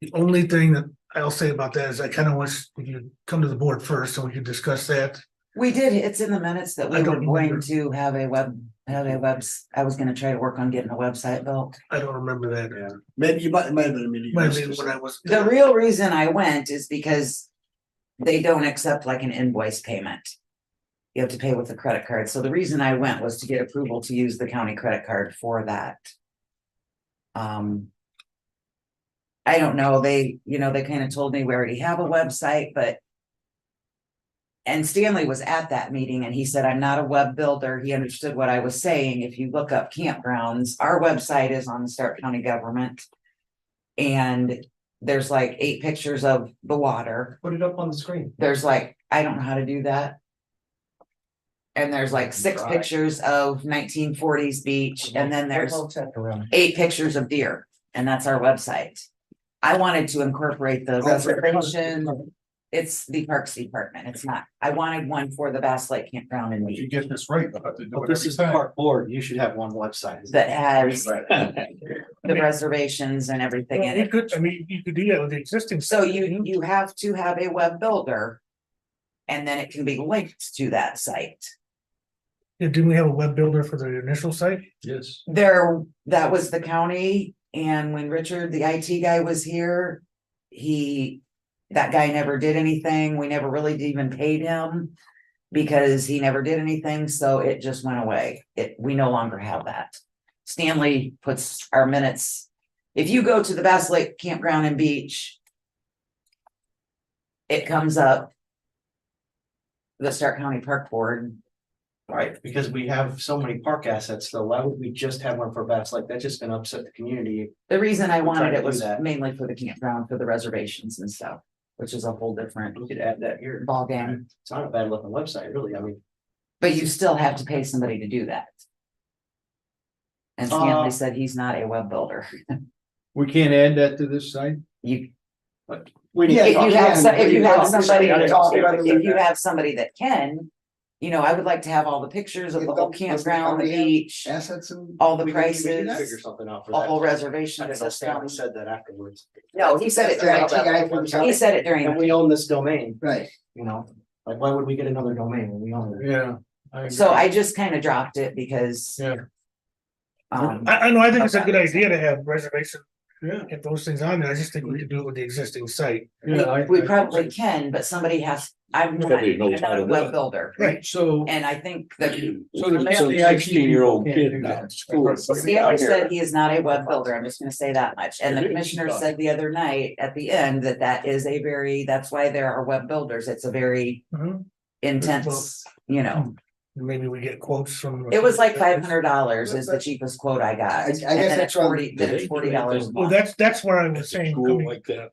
The only thing that I'll say about that is I kind of wish you come to the board first so we could discuss that. We did, it's in the minutes that we I were don't going remember. to have a webs, I was gonna try to work on getting a website built. I don't remember that. Yeah, maybe it might have been a meeting. Might have been when I was. The real reason I went is because they don't accept like an invoice payment. You have to pay with a credit card. So the reason I went was to get approval to use the county credit card for that. I don't know, they kind of told me we already have a website, but. And Stanley was at that meeting and he said, I'm not a web builder. He understood what I was saying. If you look up campgrounds, our website is on the Starke County government. And there's like 8 pictures of the water. Put it up on the screen. There's like, I don't know how to do that. And there's like 6 Try. pictures of 1940s beach, and then there's I'll check around. 8 pictures of deer, and that's our website. I wanted to incorporate the reservation. It's the Parks Department. It's not, I wanted one for the Bass Lake Campground and If you Beach get this right, they'll have to do But it this every is the time. park board, you should have one website. that has Right. the reservations and everything in You it. could, I mean, you could do that with the existing. So site. you have to have a web builder. And then it can be linked to that site. Yeah, didn't we have a web builder for the initial site? Yes. That was the county, and when Richard, the IT guy, was here. That guy never did anything, we never really even paid him. Because he never did anything, so it just went away, we no longer have that. Stanley puts our minutes, if you go to the Bass Lake Campground and Beach. It comes up. The Starke County Park Board. Right, because we have so many park assets, though, why would we just have one for Bass? Like, that's just gonna upset the community. The reason I We're trying wanted to it do was that. mainly for the campground, for the reservations and stuff, which is a whole different We could add that here. ballgame. It's not a bad looking website, really, I mean. But you still have to pay somebody to do that. And Stanley said he's not a web builder. We can't add that to this site? You, We if you have, if you have somebody, If if you have somebody that can, you know, I would like to have all the pictures of the whole campground, the beach, Assets and. all the We can prices, figure something out for a that. whole I reservation don't know, Stanley system. said that afterwards. No, he said it during, he said it during, And we own this domain, Right. you know, like, why would we get another domain when we own it? Yeah. so I just kind of dropped it because. Yeah. I know, I think it's a good idea to have reservation, Yeah. if those things on there, I just think we could do it with the existing site. We probably can, but somebody has, I'm not, Somebody I'm knows how not to a do web it. builder. Right. So. And I think that So there's some 16-year-old kid now at school. Stanley said he is not a web builder, I'm just gonna say that much, and the commissioner said the other night at the end that that is a very, that's why there are web builders, it's a very Mhm. intense, you know. Maybe we get quotes from. It was like $500 is the cheapest quote I got. I guess And then that's it's 40, then it's $40 a Well, month. that's where I was saying. School coming- like that.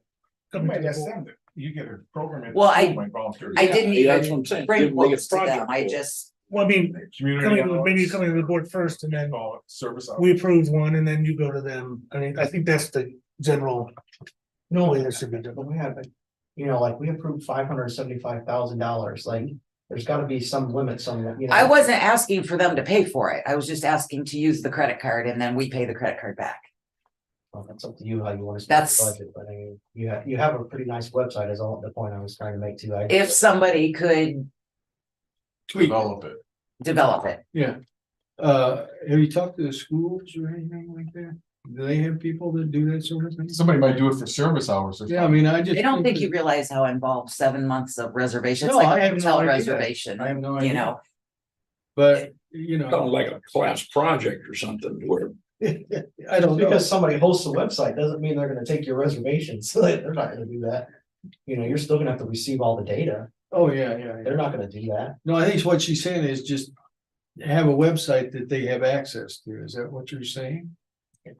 coming to the Yes, board. send it. You get a program. at Well, school, my volunteer. I didn't Yeah, that's what even I'm saying. bring Make a quotes to them, project I for it. just, Well, I mean, Community maybe hours, coming to the board first and then call it service hours. we approved one and then you go to them. I mean, I think that's the general. No way that should be done. But we have, you know, like, we approved $575,000, like, there's gotta be some limit, you know. I wasn't asking for them to pay for it, I was just asking to use the credit card and then we pay the credit card back. Well, that's up to you how you wanna spend That's- the budget, but I mean, you have a pretty nice website is all the point I was trying to make too. If somebody could Develop it. develop it. Yeah. Have you talked to the schools or anything like that? Do they have people that do that sort of thing? Somebody might do it for service hours. or Yeah, I mean, I just. I don't think you that- realize how involved 7 months of reservations, No, like I a have no hotel idea. reservation, I have no you idea. know. But, you know. Sounds like a class project or something where I don't know. Because somebody hosts a website doesn't mean they're gonna take your reservations, they're not gonna do that. You know, you're still gonna have to receive all the data, Oh, yeah. they're not gonna do that. No, I think what she's saying is just have a website that they have access to. Is that what you're saying?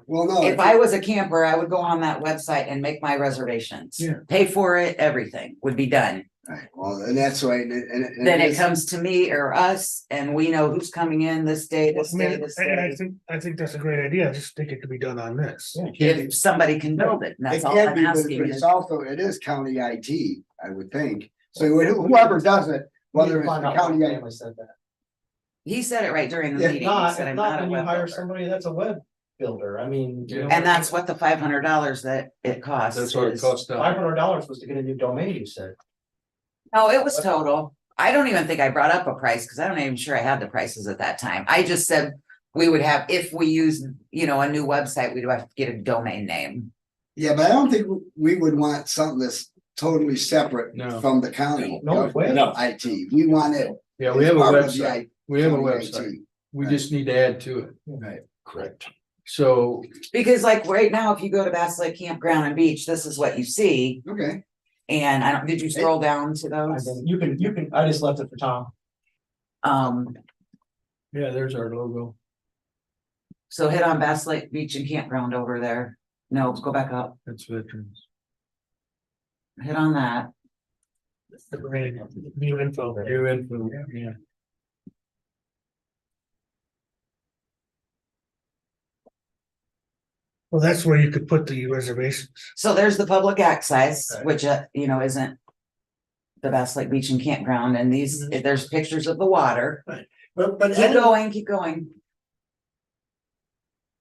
Well, no. If I was a camper, I would go on that website and make my reservations. Yeah. Pay for it, everything would be done. Right, well, and that's right, and. Then it is- comes to me or us and we know who's coming in this day, this I day, mean, this and day. I think that's a great idea. I just think it could be done on this. If somebody can build it, and It that's all can I'm be, but asking it's is, also, it is county IT, I would think. So whoever does it, whether it's Find the out county, what IT family said that. he said it right during the If meeting. He Not, said, if I'm not, not a then you web hire builder. somebody that's a web builder, I mean. you know, And that's what the $500 that it costs. That's what it is. costs now. $500 was to get a new domain, you said. No, it was total. I don't even think I brought up a price because I'm not even sure I had the prices at that time. I just said we would have, if we used, you know, a new website, we'd have to get a domain name. yeah, but I don't think we would want something that's totally separate No. from the county. No way. No. IT, we want it. Yeah, we have a as part of the website. We have a county website. IT. We just need to add to it. Right, correct. So, Because like right now, if you go to Bass Lake Campground and Beach, this is what you see. okay, And I don't, did you scroll down to those? You can, I just left it for Tom. yeah, there's our logo. So hit on Bass Lake Beach and Campground over there. No, go back up. That's veterans. Hit on that. The brand, new info. New info, yeah. Well, that's where you could put the reservations. So there's the public access, Right. which, you know, isn't the Bass Lake Beach and Campground, and these, there's pictures of the water. but. Keep going, keep going.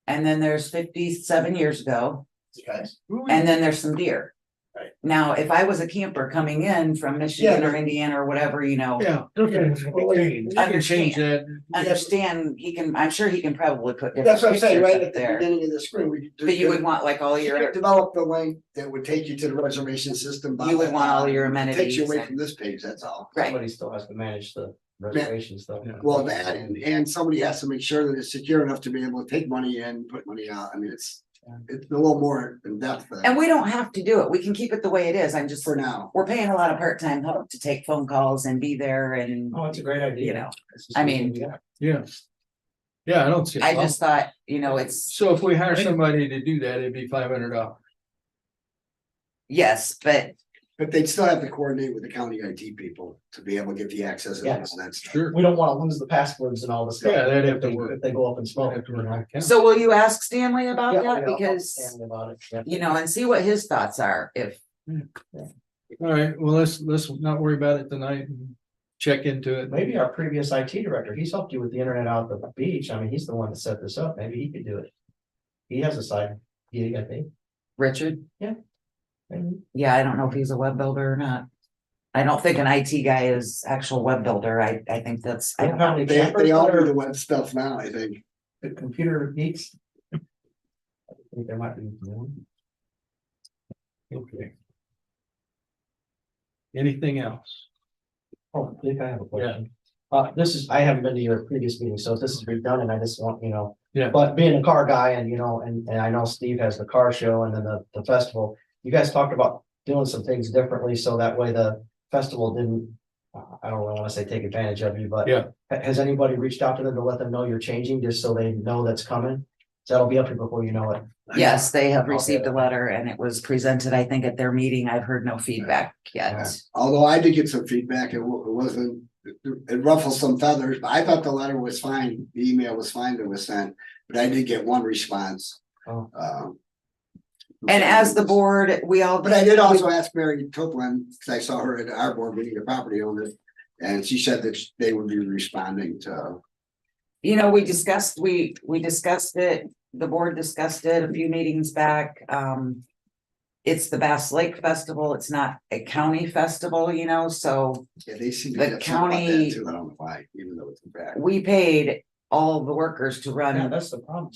And then there's 57 years ago, Guys. and then there's some deer. Right. Now, if I was a camper coming in from Michigan Yeah. or Indiana or whatever, you know. Yeah. Those things can be changed. You can change that. Understand, I'm sure he can probably put different That's what I'm saying, pictures right up at the there, beginning of the screen, we. but you would want like all You your, could develop the link that would take you to the reservation system. blah, you would blah, want all blah. your It Takes you amenities away and- from this page, that's all. right, Somebody still has to manage the reservation stuff. Yeah. Well, that, and somebody has to make sure that it's secure enough to be able to take money in, put money out, I mean, it's. it's a little more in depth And we don't have to do it. We can keep it the way it is. I'm just, for now. we're paying a lot of part-time help to take phone calls and be there and, Oh, it's a great idea. you know, I mean, Yeah. Yeah, I don't see. a I problem. just thought, you know, it's, So if we hire somebody to do that, it'd be $500. yes, but But they'd still have to coordinate with the county IT people to be able to get the access and all Yes. that stuff. Sure. We don't wanna lose the passwords and all this stuff. Yeah, they'd have to If they- work. If they go up and smoke. Have to you work know. on it. so will you ask Stanley about Yeah, that? yeah, I'll talk to Because, Stanley about it, yeah. you know, and see what his thoughts are. If, All right, well, let's not worry about it tonight and check into it. Maybe our previous IT director, he's helped you with the internet out at the beach. I mean, he's the one that set this up. Maybe he could do it. He has a side gig, I think. Richard, Maybe. yeah, I don't know if he's a web builder or not. I don't think an IT guy is actual web builder. I think that's, I don't know. How many They campers all that do the are web stuff now, I think. the computer geeks? I think there might be one. Okay. Anything else? Oh, I think I have a question. This is, I haven't been to your previous meeting, so if this is redundant, I just want, Yeah. But being a car guy and, and I know Steve has the car show and then the festival, you guys talked about doing some things differently, so that way the festival didn't, I don't really wanna say take advantage of you, but. Yeah. Has anybody reached out to them to let them know you're changing, just so they know that's coming? So that'll be up here before you know it. Yes, they have received a letter and it was presented, I think, at their meeting. I've heard no feedback yet. Although I did get some feedback, it wasn't, it ruffled some feathers, but I thought the letter was fine. The email was fine that was sent, but I did get one response. Oh. And as the board, we all. But I did also ask Mary Copeland, because I saw her at our board meeting, the property owner, and she said that they would be responding to. You know, we discussed it, the board discussed it a few meetings back. It's the Bass Lake Festival. It's not a county festival, so Yeah, they seem to The get something about county- that too. I don't know why, even though it's in fact. we paid all the workers to Yeah, run. that's the problem.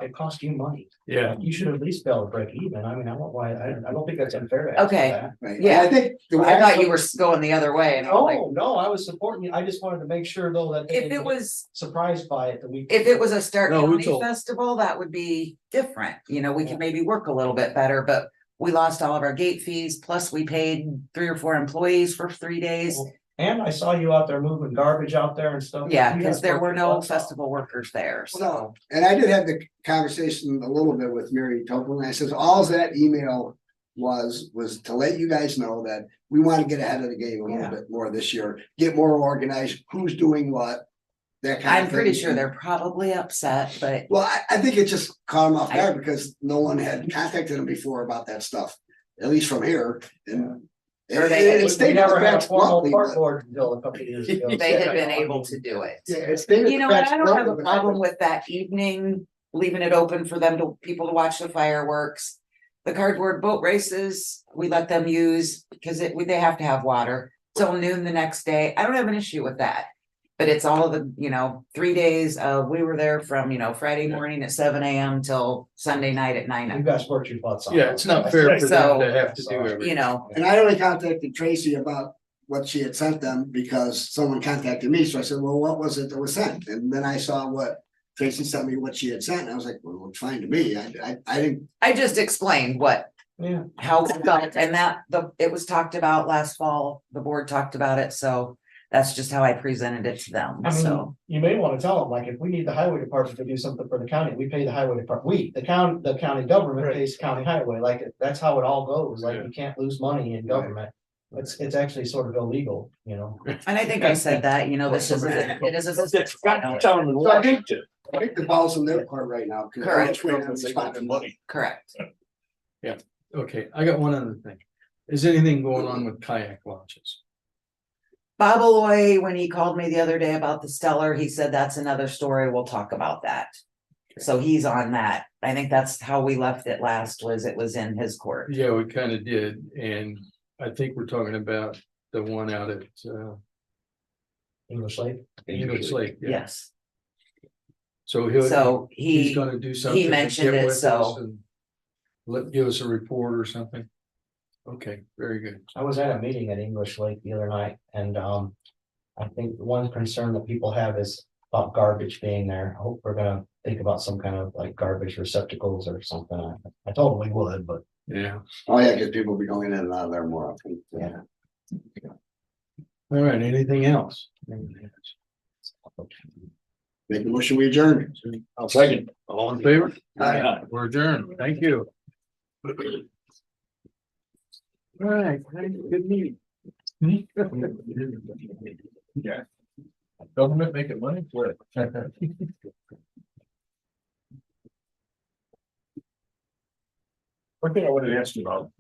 It cost you money. Yeah. You should at least be able to break even. I mean, I don't why, I don't think that's unfair to ask for Okay. that. Right. Yeah. I think. the way I thought you took- were going the other way and I was like, No, I was supporting you. I just wanted to make sure though that. they if didn't it get was, Surprised by it the week. if it was a Starke No, we County told- festival, that would be different. We Yeah. could maybe work a little bit better, but we lost all of our gate fees, plus we paid 3 or 4 employees for 3 days. And I saw you out there moving garbage out there and stuff. Yeah, You because guys there worked were your no butts off. festival workers there, Well, no, so. and I did have the conversation a little bit with Mary Copeland. I says, all that email was to let you guys know that we want to get ahead of the game a Yeah. little bit more this year, get more organized, who's doing what. That kind of I'm pretty thing. sure they're probably upset, but Well, I think it just caught them off guard because no one had contacted them before about that stuff, at least from here, and. Or they- it stayed We never in the had a facts formal bluntly, park but- board until a couple of years ago. they had been able to do it. Yeah, it stayed in the You know what, facts I don't have a bluntly, but I problem think- with that evening, leaving it open for people to watch the fireworks. The cardboard boat races, we let them use, because they have to have water, till noon the next day, I don't have an issue with that. But it's all the, 3 days of, we were there from, Friday morning at 7 AM till Sunday night at You 9, guys worked your butts off. Yeah, it's not fair for them So- to have to do everything. And I only contacted Tracy about what she had sent them because someone contacted me, so I said, well, what was it that was sent? And then I saw what Tracy sent me, what she had sent, and I was like, well, it's fine to me, I didn't. I just explained Yeah. how we felt, and it was talked about last fall, the board talked about it, so. That's just how I presented it to them, I mean, so. you may want to tell them, like, if we need the highway department to do something for the county, we pay the highway department, the county government Right. pays county highway, like, that's how it all goes, like, you can't lose money in government. It's actually sort of illegal, And I think I said that, this is, it is. Tell them So I think the ball's in their court right now. 'cause Correct. they're just waiting on the response from money. Correct. Okay, I got one other thing. Is anything going on with kayak launches? Bob Aloy, when he called me the other day about the Stellar, he said that's another story. We'll talk about that. So he's on that. I think that's how we left it last, was it was in his court. Yeah, we kind of did, and I think we're talking about the one out at English Lake. English Lake. Yeah. Yes. So So he's he, gonna do something. to mentioned get it, with us so- and give us a report or something. Okay, very good. I was at a meeting at English Lake the other night and I think one concern that people have is about garbage being there. I hope we're gonna think about some kind of like garbage receptacles or something. I told them we would, but Yeah. Oh, yeah, because people be going in and out of there more often. yeah. All right, anything else? Make a motion, we adjourn. I'll second. All in favor? Aye. We're adjourned. Thank you. All right, good meeting. Yeah. Government making money for it. One thing I wanted to ask you about.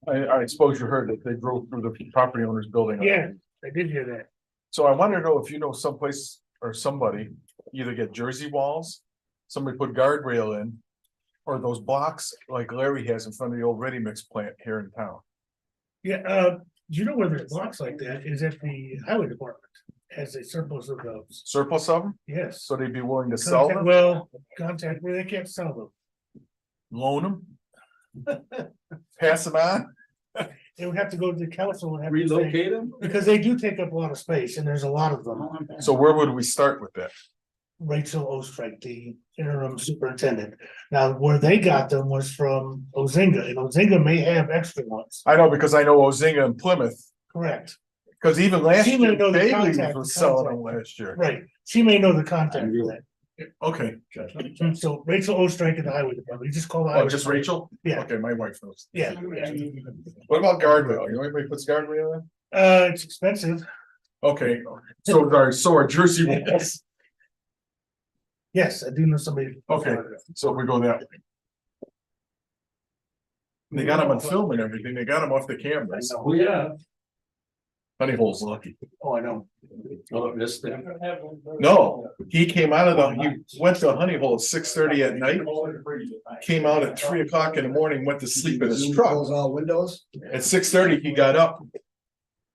I suppose you heard that they drove through the property owner's building. Yeah, I did hear that. So I want to know if you know someplace or somebody, either get Jersey walls, somebody put guardrail in. Or those blocks like Larry has in front of the old ready mix plant here in town. Yeah, do you know where there's blocks like that is at the highway department, has a surplus of those, Surplus of them, yes. so they'd be willing to sell Contact, them, well, contact, where they can't sell them, loan them. Pass them on, they would have to go to the council and have. to say- Relocate them? Because they do take up a lot of space and there's a lot of them. so where would we start with that? Rachel Ostrike, the interim superintendent. Now, where they got them was from Ozinga, and Ozinga may have extra ones, I know because I know Ozinga and Plymouth, correct, because even last She may year, know the Bailey contact, was the selling contact. them last year. right, she may know the contact for Okay, that. So Rachel Ostrike at the highway department, you just call the. oh, highway just department. Rachel? Yeah. Okay, my wife knows. Yeah, What about guardrail? You know anybody puts guardrail in? it's expensive, Okay, so our Jersey walls, yes, I do know somebody. Okay. so we go that way. They got them on film and everything, they got them off the cameras. Oh, yeah. Honey hole's lucky. Oh, I know. Oh, this thing. No, he came out of he went to Honey Hole at 6:30 at night, came out at 3 o'clock in the morning, went to sleep in his truck. Close all windows. At 6:30, he got up.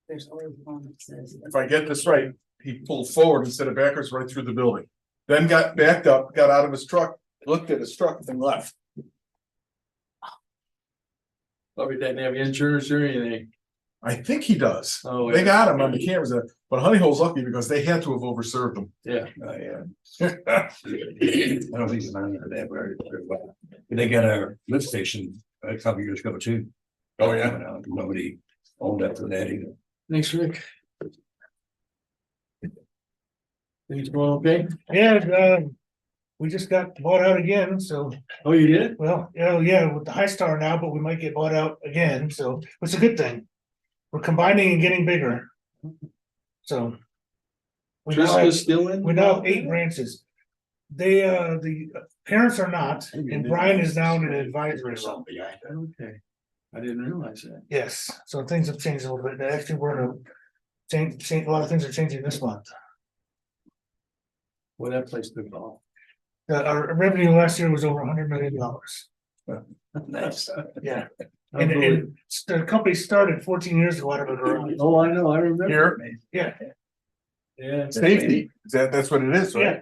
If I get this right, he pulled forward instead of backwards right through the building. Then got backed up, got out of his truck, looked at his truck and left. Probably didn't have insurance or anything. I think he does. Oh, They yeah. got him on the cameras, but Honey Hole's lucky because they had to have overserved him. Yeah, yeah. I don't think it's none of that, but they got a lift station a couple years ago too. Oh, yeah. Nobody owned up to that either. Thanks, Rick. Things going okay? Yeah, we just got bought out again, so, Oh, you did? well, yeah, with the High Star now, but we might get bought out again, so it's a good thing. We're combining and getting bigger. So. We now have- Trista's still in? we now have 8 branches. They, the parents are not, and Brian is now in an advisory role. Okay, I didn't realize that. Yes, so things have changed a little bit. Actually, we're gonna change, a lot of things are changing this month. Well, that place took off. Our revenue last year was over $100 million. Nice. Yeah. And the company started 14 years ago out of a garage. Oh, I know, I remember. Here? Yeah, Yeah. Safety, that's what it is, right? yeah.